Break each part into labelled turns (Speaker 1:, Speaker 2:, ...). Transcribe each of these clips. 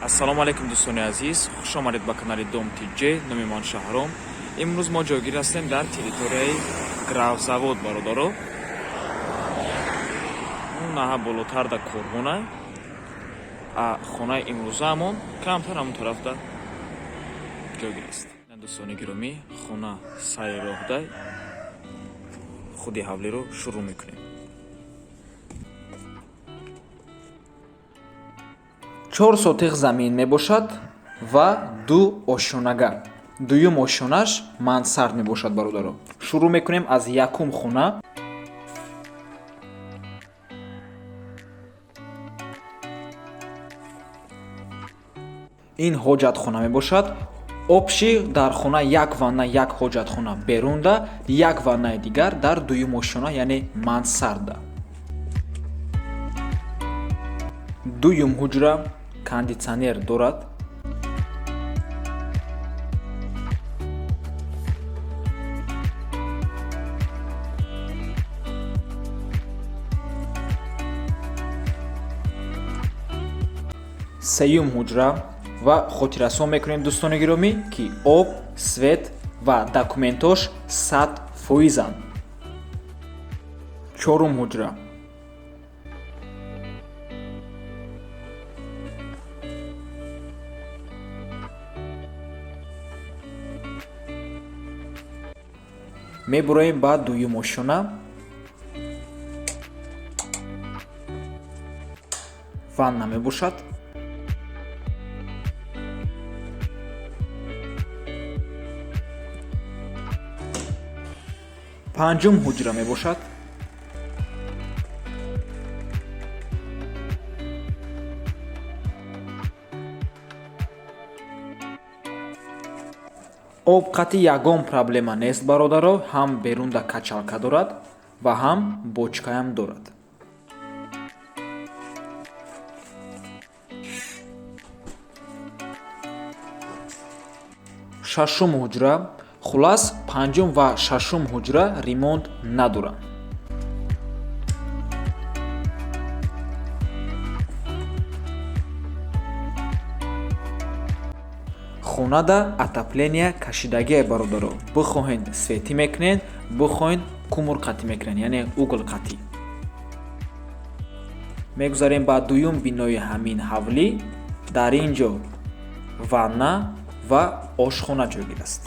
Speaker 1: Ассалому алейкум дӯстони азиз, хуш омадед ба канали Дом Тиҷ, номи ман Шаҳром. Имрӯз мо ҷойгир ҳастем дар территорияи Графзавод бародаро. Наҳа болотар да корхона. Хонаи имрӯзаамон камтар ҳамон тарафда ҷойгир аст. Дӯстони гиромӣ, хона сайри роҳдай худи ҳавлиро шурӯъ мекунем. 4 сотиқ замин мебошад ва 2 ошонага. Дуюм ошонаш мансард мебошад бародаро. Шурӯъ мекунем аз якум хона. Ин ҳоҷатхона мебошад. Обши дар хона як ванна, як ҳоҷатхона берунда, як ваннаи дигар дар дуюм ошона, яъне мансарда. Дуюм ҳуҷра кондитсионер дорад. Сеюм ҳуҷра ва хотиррасон мекунем дӯстони гиромӣ ки об, свет ва документош 100%. Чорум ҳуҷра. Мебуроем ба дуюм ошона. Ванна мебошад. Панҷум ҳуҷра мебошад. Обқатӣ ягон проблема нест бародаро, ҳам берунда качалка дорад ва ҳам бочкаам дорад. Шашум ҳуҷра. Хулас панҷум ва шашум ҳуҷра ремонт надоранд. хонада отопления кашидагие бародаро. Бихоҳен светӣ мекунен, бихоҳен кумур қатӣ мекунен, яъне угл қатӣ. Мегузарем ба дуюм бинои ҳамин ҳавлӣ. Дар ин ҷо ванна ва ошхона ҷойгир аст.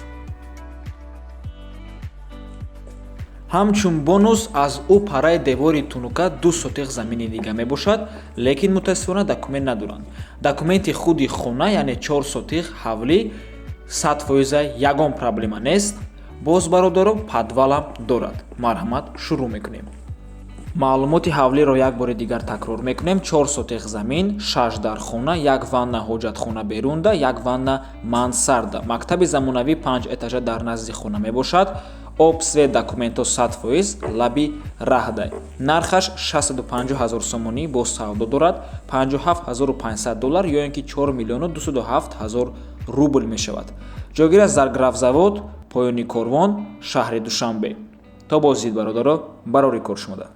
Speaker 1: ҳамчун бонус аз ӯ параи девори тунука 2 сотиқ замини дига мебошад, лекин мутаассифона документ надоранд. Документи худи хона, яъне 4 сотиқ ҳавлӣ 100% ягон проблема нест. Боз бародаро подвалам дорад. Марҳамат, шурӯъ мекунем. маълумоти ҳавлиро як бори дигар такрор мекунем. 4 сотиқ замин, 6 дар хона, як ванна ҳоҷатхона берунда, як ванна мансарда. Мактаби замонавӣ 5 этажа дар назди хона мебошад. об, свет, документо 100%, лаби раҳдай. Нархаш 650 000 сомонӣ бо савдо дорад. 57 500 доллар ё ин ки 4 миллиону 207 000 рубл мешавад. ҷойгир аст дар Графзавод, поёни корвон, шаҳри Душанбе. То боздид бародаро, барори кор шумода.